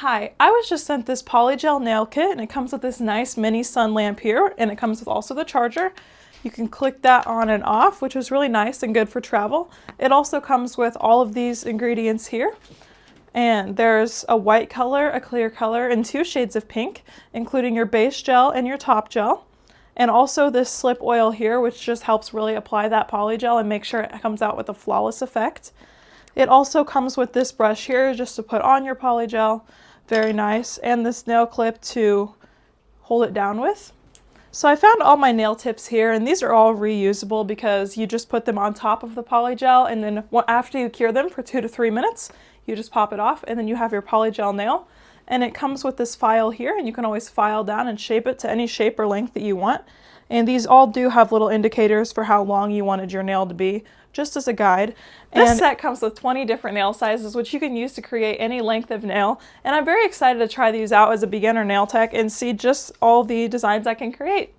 Hi, I was just sent this polygel nail kit and it comes with this nice mini sun lamp here, and it comes with also the charger. You can click that on and off, which is really nice and good for travel. It also comes with all of these ingredients here. And there's a white color, a clear color, and 2 shades of pink, including your base gel and your top gel. And also this slip oil here, which just helps really apply that polygel and make sure it comes out with a flawless effect. It also comes with this brush here just to put on your polygel. Very nice. And this nail clip to hold it down with. So I found all my nail tips here, and these are all reusable because you just put them on top of the polygel, and then after you cure them for 2 to 3 minutes, you just pop it off and then you have your polygel nail. And it comes with this file here, and you can always file down and shape it to any shape or length that you want. And these all do have little indicators for how long you wanted your nail to be, just as a guide. This set comes with 20 different nail sizes, which you can use to create any length of nail. And I'm very excited to try these out as a beginner nail tech and see just all the designs I can create.